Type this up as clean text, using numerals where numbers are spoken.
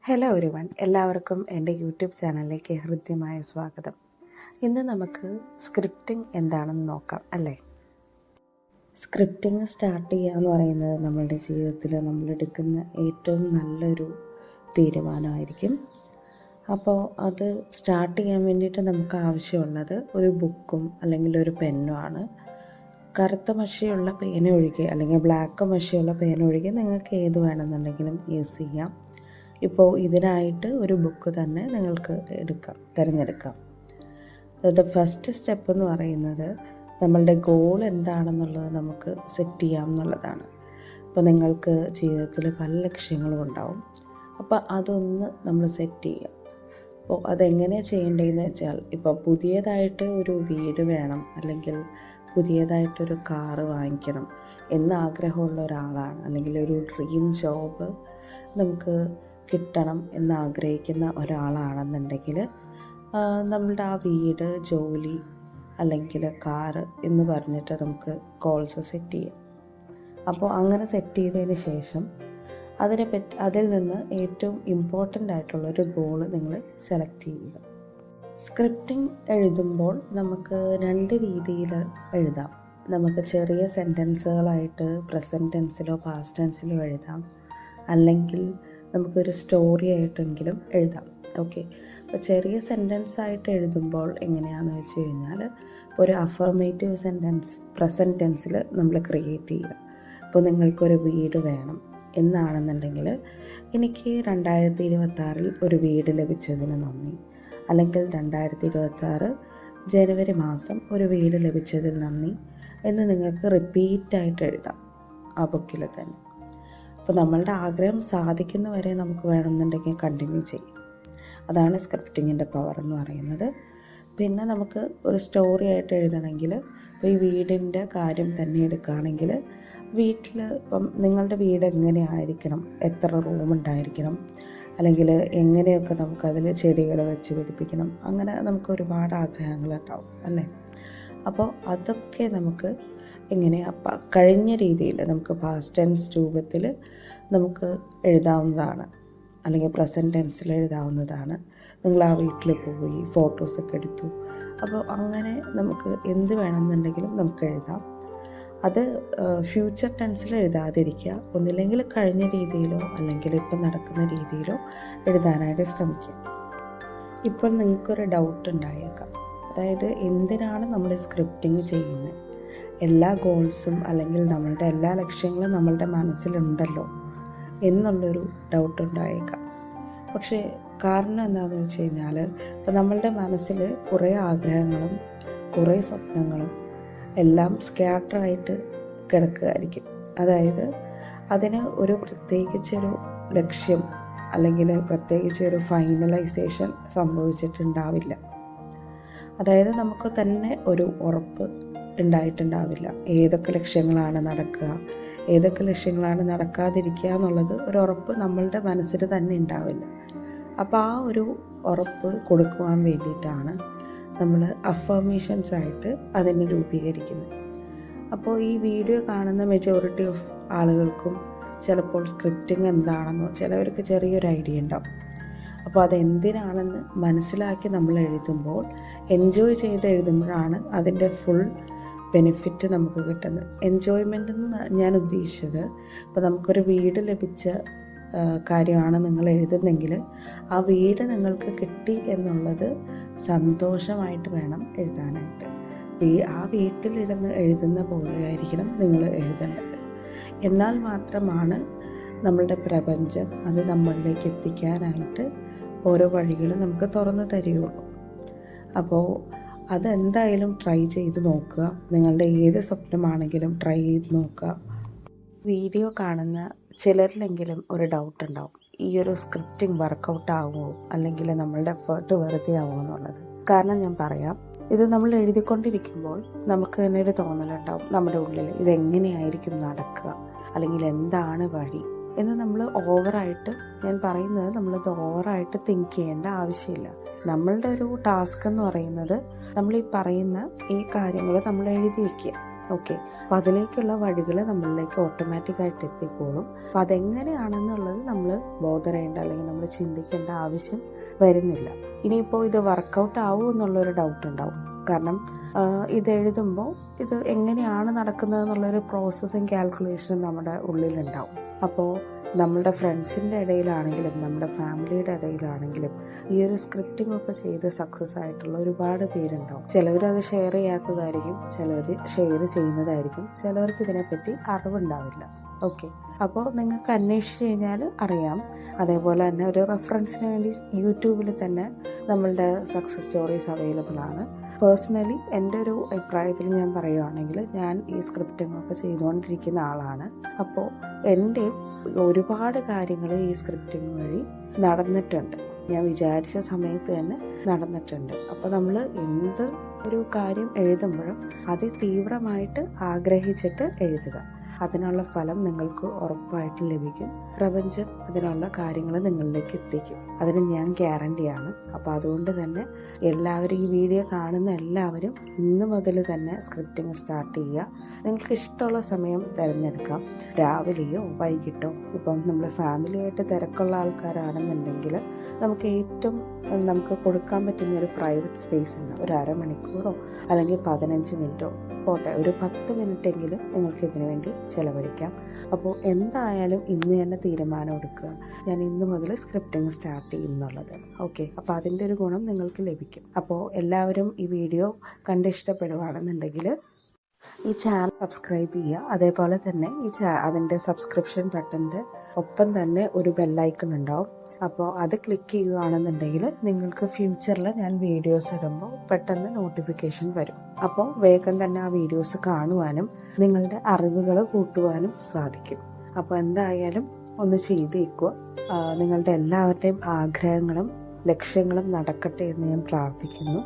Hello everyone, എല്ലാവർക്കും എൻ്റെ YouTube ചാനലിലേക്ക് ഹൃദ്യമായ സ്വാഗതം. ഇന്ന് നമുക്ക് സ്ക്രിപ്റ്റിംഗ് എന്താണെന്ന് നോക്കാം അല്ലേ. സ്ക്രിപ്റ്റിംഗ് സ്റ്റാർട്ട് ചെയ്യുക എന്ന് പറയുന്നത് നമ്മളുടെ ജീവിതത്തിൽ നമ്മളെടുക്കുന്ന ഏറ്റവും നല്ലൊരു തീരുമാനമായിരിക്കും. അപ്പോൾ അത് സ്റ്റാർട്ട് ചെയ്യാൻ വേണ്ടിയിട്ട് നമുക്ക് ആവശ്യമുള്ളത് ഒരു ബുക്കും അല്ലെങ്കിൽ ഒരു പെന്നും ആണ്. കറുത്ത മഷിയുള്ള പേന ഒഴികെ അല്ലെങ്കിൽ ബ്ലാക്ക് മഷിയുള്ള പേന ഒഴികെ നിങ്ങൾക്ക് ഏത് വേണമെന്നുണ്ടെങ്കിലും യൂസ് ചെയ്യാം. ഇപ്പോൾ ഇതിനായിട്ട് ഒരു ബുക്ക് തന്നെ നിങ്ങൾക്ക് തിരഞ്ഞെടുക്കാം. ഫസ്റ്റ് സ്റ്റെപ്പ് എന്ന് പറയുന്നത് നമ്മളുടെ ഗോൾ എന്താണെന്നുള്ളത് നമുക്ക് സെറ്റ് ചെയ്യാം എന്നുള്ളതാണ്. ഇപ്പോൾ നിങ്ങൾക്ക് ജീവിതത്തിൽ പല ലക്ഷ്യങ്ങളും ഉണ്ടാവും. അപ്പോൾ അതൊന്ന് നമ്മൾ സെറ്റ് ചെയ്യുക. അപ്പോൾ അതെങ്ങനെയാണ് ചെയ്യേണ്ടതെന്ന് വെച്ചാൽ, ഇപ്പോൾ പുതിയതായിട്ട് ഒരു വീട് വേണം അല്ലെങ്കിൽ പുതിയതായിട്ടൊരു കാറ് വാങ്ങിക്കണം എന്ന് ആഗ്രഹമുള്ള ഒരാളാണ്, അല്ലെങ്കിൽ ഒരു ഡ്രീം ജോബ് നമുക്ക് കിട്ടണം എന്നാഗ്രഹിക്കുന്ന ഒരാളാണെന്നുണ്ടെങ്കിൽ നമ്മളുടെ ആ വീട്, ജോലി അല്ലെങ്കിൽ കാറ് എന്ന് പറഞ്ഞിട്ട് നമുക്ക് ഗോൾസ് സെറ്റ് ചെയ്യാം. അപ്പോൾ അങ്ങനെ സെറ്റ് ചെയ്തതിന് ശേഷം അതിൽ നിന്ന് ഏറ്റവും ഇമ്പോർട്ടൻ്റ് ആയിട്ടുള്ളൊരു ഗോള് നിങ്ങൾ സെലക്ട് ചെയ്യുക. സ്ക്രിപ്റ്റിംഗ് എഴുതുമ്പോൾ നമുക്ക് രണ്ട് രീതിയിൽ എഴുതാം. നമുക്ക് ചെറിയ സെൻറ്റൻസുകളായിട്ട് പ്രസൻറ്റ് ടെൻസിലോ പാസ്റ്റ് ടെൻസിലോ എഴുതാം, അല്ലെങ്കിൽ നമുക്കൊരു സ്റ്റോറി ആയിട്ടെങ്കിലും എഴുതാം. ഓക്കെ, അപ്പോൾ ചെറിയ സെൻറ്റൻസ് ആയിട്ട് എഴുതുമ്പോൾ എങ്ങനെയാണെന്ന് വെച്ച് കഴിഞ്ഞാൽ, ഒരു അഫർമേറ്റീവ് സെൻറ്റൻസ് പ്രസൻറ്റ് ടെൻസിൽ നമ്മൾ ക്രിയേറ്റ് ചെയ്യുക. ഇപ്പോൾ നിങ്ങൾക്കൊരു വീട് വേണം എന്നാണെന്നുണ്ടെങ്കിൽ, എനിക്ക് 2026 ഒരു വീട് ലഭിച്ചതിന് നന്ദി, അല്ലെങ്കിൽ 2026 ജനുവരി മാസം ഒരു വീട് ലഭിച്ചതിൽ നന്ദി എന്ന് നിങ്ങൾക്ക് റിപ്പീറ്റായിട്ട് എഴുതാം ആ ബുക്കിൽ തന്നെ. അപ്പോൾ നമ്മളുടെ ആഗ്രഹം സാധിക്കുന്നവരെ നമുക്ക് വേണമെന്നുണ്ടെങ്കിൽ കണ്ടിന്യൂ ചെയ്യും. അതാണ് സ്ക്രിപ്റ്റിങ്ങിൻ്റെ പവർ എന്ന് പറയുന്നത്. പിന്നെ നമുക്ക് ഒരു സ്റ്റോറി ആയിട്ട് എഴുതണമെങ്കിൽ, ഇപ്പോൾ ഈ വീടിൻ്റെ കാര്യം തന്നെ എടുക്കുകയാണെങ്കിൽ, വീട്ടിൽ ഇപ്പം നിങ്ങളുടെ വീട് എങ്ങനെയായിരിക്കണം, എത്ര റൂം ഉണ്ടായിരിക്കണം, അല്ലെങ്കിൽ എങ്ങനെയൊക്കെ നമുക്കതിൽ ചെടികൾ വെച്ച് പിടിപ്പിക്കണം, അങ്ങനെ നമുക്ക് ഒരുപാട് ആഗ്രഹങ്ങളുണ്ടാവും അല്ലേ. അപ്പോൾ അതൊക്കെ നമുക്ക് കഴിഞ്ഞ രീതിയിൽ നമുക്ക് പാസ്റ്റ് ടെൻസ് രൂപത്തിൽ നമുക്ക് എഴുതാവുന്നതാണ്, അല്ലെങ്കിൽ പ്രസൻറ്റ് ടെൻസിൽ എഴുതാവുന്നതാണ്. നിങ്ങൾ ആ വീട്ടിൽ പോയി ഫോട്ടോസൊക്കെ എടുത്തു, അപ്പോൾ അങ്ങനെ നമുക്ക് എന്ത് വേണമെന്നുണ്ടെങ്കിലും നമുക്ക് എഴുതാം. അത് ഫ്യൂച്ചർ ടെൻസിൽ എഴുതാതിരിക്കുക. ഒന്നില്ലെങ്കിൽ കഴിഞ്ഞ രീതിയിലോ അല്ലെങ്കിൽ ഇപ്പം നടക്കുന്ന രീതിയിലോ എഴുതാനായിട്ട് ശ്രമിക്കുക. ഇപ്പോൾ നിങ്ങൾക്കൊരു ഡൗട്ട് ഉണ്ടായേക്കാം, അതായത് എന്തിനാണ് നമ്മൾ സ്ക്രിപ്റ്റിംഗ് ചെയ്യുന്നത്? എല്ലാ ഗോൾസും അല്ലെങ്കിൽ നമ്മളുടെ എല്ലാ ലക്ഷ്യങ്ങളും നമ്മളുടെ മനസ്സിലുണ്ടല്ലോ എന്നുള്ളൊരു ഡൗട്ട് ഉണ്ടായേക്കാം. പക്ഷേ കാരണം എന്താണെന്ന് വെച്ച് കഴിഞ്ഞാൽ, ഇപ്പോൾ നമ്മളുടെ മനസ്സിൽ കുറേ ആഗ്രഹങ്ങളും കുറേ സ്വപ്നങ്ങളും എല്ലാം സ്കാറ്ററായിട്ട് കിടക്കുകയായിരിക്കും. അതായത് അതിന് ഒരു പ്രത്യേകിച്ചൊരു ലക്ഷ്യം അല്ലെങ്കിൽ പ്രത്യേകിച്ചൊരു ഫൈനലൈസേഷൻ സംഭവിച്ചിട്ടുണ്ടാവില്ല. അതായത് നമുക്ക് തന്നെ ഒരു ഉറപ്പ് ഉണ്ടായിട്ടുണ്ടാവില്ല ഏതൊക്കെ ലക്ഷ്യങ്ങളാണ് നടക്കുക, ഏതൊക്കെ ലക്ഷ്യങ്ങളാണ് നടക്കാതിരിക്കുക എന്നുള്ളത് ഒരു ഉറപ്പ് നമ്മളുടെ മനസ്സിൽ തന്നെ ഉണ്ടാവില്ല. അപ്പോൾ ആ ഒരു ഉറപ്പ് കൊടുക്കുവാൻ വേണ്ടിയിട്ടാണ് നമ്മൾ അഫർമേഷൻസ് ആയിട്ട് അതിനെ രൂപീകരിക്കുന്നത്. അപ്പോൾ ഈ വീഡിയോ കാണുന്ന മെജോറിറ്റി ഓഫ് ആളുകൾക്കും ചിലപ്പോൾ സ്ക്രിപ്റ്റിംഗ് എന്താണെന്നോ ചിലവർക്ക് ചെറിയൊരു ഐഡിയ ഉണ്ടാവും. അപ്പോൾ അതെന്തിനാണെന്ന് മനസ്സിലാക്കി നമ്മൾ എഴുതുമ്പോൾ, എൻജോയ് ചെയ്ത് എഴുതുമ്പോഴാണ് അതിൻ്റെ ഫുൾ ബെനിഫിറ്റ് നമുക്ക് കിട്ടുന്നത്. എൻജോയ്മെൻ്റ് എന്ന് ഞാൻ ഉദ്ദേശിച്ചത്, ഇപ്പോൾ നമുക്കൊരു വീട് ലഭിച്ച കാര്യമാണ് നിങ്ങൾ എഴുതുന്നെങ്കിൽ, ആ വീട് നിങ്ങൾക്ക് കിട്ടി എന്നുള്ളത് സന്തോഷമായിട്ട് വേണം എഴുതാനായിട്ട്. ആ വീട്ടിലിരുന്ന് എഴുതുന്ന പോലെ ആയിരിക്കണം നിങ്ങൾ എഴുതേണ്ടത്. എന്നാൽ മാത്രമാണ് നമ്മളുടെ പ്രപഞ്ചം അത് നമ്മളിലേക്ക് എത്തിക്കാനായിട്ട് ഓരോ വഴികളും നമുക്ക് തുറന്നു തരികയുള്ളൂ. അപ്പോൾ അതെന്തായാലും ട്രൈ ചെയ്ത് നോക്കുക. നിങ്ങളുടെ ഏത് സ്വപ്നമാണെങ്കിലും ട്രൈ ചെയ്ത് നോക്കുക. വീഡിയോ കാണുന്ന ചിലരിലെങ്കിലും ഒരു ഡൗട്ട് ഉണ്ടാവും, ഈ ഒരു സ്ക്രിപ്റ്റിംഗ് വർക്കൗട്ട് ആകുമോ അല്ലെങ്കിൽ നമ്മളുടെ എഫേർട്ട് വെറുതെ ആകുമോ എന്നുള്ളത്. കാരണം ഞാൻ പറയാം, ഇത് നമ്മൾ എഴുതിക്കൊണ്ടിരിക്കുമ്പോൾ നമുക്ക് തന്നെ ഒരു തോന്നലുണ്ടാവും നമ്മുടെ ഉള്ളിൽ, ഇതെങ്ങനെയായിരിക്കും നടക്കുക അല്ലെങ്കിൽ എന്താണ് വഴി എന്ന്. നമ്മൾ ഞാൻ പറയുന്നത് നമ്മളത് ഓവറായിട്ട് തിങ്ക് ചെയ്യേണ്ട ആവശ്യമില്ല. നമ്മളുടെ ഒരു ടാസ്ക് എന്ന് പറയുന്നത്, നമ്മൾ ഈ പറയുന്ന ഈ കാര്യങ്ങൾ നമ്മൾ എഴുതി വയ്ക്കുക. ഓക്കെ. അപ്പോൾ അതിലേക്കുള്ള വഴികൾ നമ്മളിലേക്ക് ഓട്ടോമാറ്റിക്കായിട്ട് എത്തിക്കോളും. അപ്പോൾ അതെങ്ങനെയാണെന്നുള്ളത് നമ്മൾ ബോധറേണ്ട അല്ലെങ്കിൽ നമ്മൾ ചിന്തിക്കേണ്ട ആവശ്യം വരുന്നില്ല. ഇനിയിപ്പോൾ ഇത് വർക്കൗട്ട് ആവുമോ എന്നുള്ളൊരു ഡൗട്ട് ഉണ്ടാവും. കാരണം ഇത് എഴുതുമ്പോൾ ഇത് എങ്ങനെയാണ് നടക്കുന്നത് എന്നുള്ളൊരു പ്രോസസ്സിങ് കാൽക്കുലേഷൻ നമ്മുടെ ഉള്ളിലുണ്ടാവും. അപ്പോൾ നമ്മളുടെ ഫ്രണ്ട്സിൻ്റെ ഇടയിലാണെങ്കിലും നമ്മുടെ ഫാമിലിയുടെ ഇടയിലാണെങ്കിലും ഈ ഒരു സ്ക്രിപ്റ്റിംഗ് ഒക്കെ ചെയ്ത് സക്സസ് ആയിട്ടുള്ള ഒരുപാട് പേരുണ്ടാവും. ചിലവർ അത് ഷെയർ ചെയ്യാത്തതായിരിക്കും, ചിലവർ ഷെയർ ചെയ്യുന്നതായിരിക്കും, ചിലവർക്ക് ഇതിനെപ്പറ്റി അറിവുണ്ടാവില്ല. ഓക്കെ. അപ്പോൾ നിങ്ങൾക്ക് അന്വേഷിച്ച് കഴിഞ്ഞാൽ അറിയാം. അതേപോലെ തന്നെ ഒരു റെഫറൻസിന് വേണ്ടി യൂട്യൂബിൽ തന്നെ നമ്മളുടെ സക്സസ് സ്റ്റോറീസ് അവൈലബിൾ ആണ്. പേഴ്സണലി എൻ്റെ ഒരു അഭിപ്രായത്തിൽ ഞാൻ പറയുകയാണെങ്കിൽ ഞാൻ ഈ സ്ക്രിപ്റ്റിംഗ് ഒക്കെ ചെയ്തുകൊണ്ടിരിക്കുന്ന ആളാണ്. അപ്പോൾ എൻ്റെ ഒരുപാട് കാര്യങ്ങൾ ഈ സ്ക്രിപ്റ്റിംഗ് വഴി നടന്നിട്ടുണ്ട്. ഞാൻ വിചാരിച്ച സമയത്ത് തന്നെ നടന്നിട്ടുണ്ട്. അപ്പോൾ നമ്മൾ എന്ത് ഒരു കാര്യം എഴുതുമ്പോഴും അത് തീവ്രമായിട്ട് ആഗ്രഹിച്ചിട്ട് എഴുതുക. അതിനുള്ള ഫലം നിങ്ങൾക്ക് ഉറപ്പായിട്ട് ലഭിക്കും. പ്രപഞ്ചം അതിനുള്ള കാര്യങ്ങൾ നിങ്ങളിലേക്ക് എത്തിക്കും. അതിന് ഞാൻ ഗ്യാരണ്ടിയാണ്. അപ്പോൾ അതുകൊണ്ട് തന്നെ എല്ലാവരും ഈ വീഡിയോ കാണുന്ന എല്ലാവരും ഇന്ന് മുതൽ തന്നെ സ്ക്രിപ്റ്റിംഗ് സ്റ്റാർട്ട് ചെയ്യുക. നിങ്ങൾക്ക് ഇഷ്ടമുള്ള സമയം തിരഞ്ഞെടുക്കാം. രാവിലെയോ വൈകിട്ടോ. ഇപ്പം നമ്മൾ ഫാമിലിയായിട്ട് തിരക്കുള്ള ആൾക്കാരാണെന്നുണ്ടെങ്കിൽ നമുക്ക് കൊടുക്കാൻ പറ്റുന്ന ഒരു പ്രൈവറ്റ് സ്പേസ് ഉണ്ട്. ഒരു അരമണിക്കൂറോ അല്ലെങ്കിൽ 15 മിനിറ്റോ പോട്ടെ, ഒരു 10 മിനിറ്റെങ്കിലും നിങ്ങൾക്ക് ഇതിനു വേണ്ടി ചിലവഴിക്കാം. അപ്പോൾ എന്തായാലും ഇന്ന് തന്നെ തീരുമാനം എടുക്കുക, ഞാൻ ഇന്ന് മുതൽ സ്ക്രിപ്റ്റിംഗ് സ്റ്റാർട്ട് ചെയ്യും എന്നുള്ളത്. ഓക്കെ. അപ്പോൾ അതിൻ്റെ ഒരു ഗുണം നിങ്ങൾക്ക് ലഭിക്കും. അപ്പോൾ എല്ലാവരും ഈ വീഡിയോ കണ്ട് ഇഷ്ടപ്പെടുകയാണെന്നുണ്ടെങ്കിൽ ഈ ചാനൽ സബ്സ്ക്രൈബ് ചെയ്യുക. അതേപോലെ തന്നെ അതിൻ്റെ സബ്സ്ക്രിപ്ഷൻ ബട്ടൻ്റെ ഒപ്പം തന്നെ ഒരു ബെല്ലൈക്കൺ ഉണ്ടാവും. അപ്പോൾ അത് ക്ലിക്ക് ചെയ്യുകയാണെന്നുണ്ടെങ്കിൽ നിങ്ങൾക്ക് ഫ്യൂച്ചറിൽ ഞാൻ വീഡിയോസ് ഇടുമ്പോൾ പെട്ടെന്ന് നോട്ടിഫിക്കേഷൻ വരും. അപ്പോൾ വേഗം തന്നെ ആ വീഡിയോസ് കാണുവാനും നിങ്ങളുടെ അറിവുകൾ കൂട്ടുവാനും സാധിക്കും. അപ്പോൾ എന്തായാലും ഒന്ന് ചെയ്തേക്കുക. നിങ്ങളുടെ എല്ലാവരുടെയും ആഗ്രഹങ്ങളും ലക്ഷ്യങ്ങളും നടക്കട്ടെ എന്ന് ഞാൻ പ്രാർത്ഥിക്കുന്നു.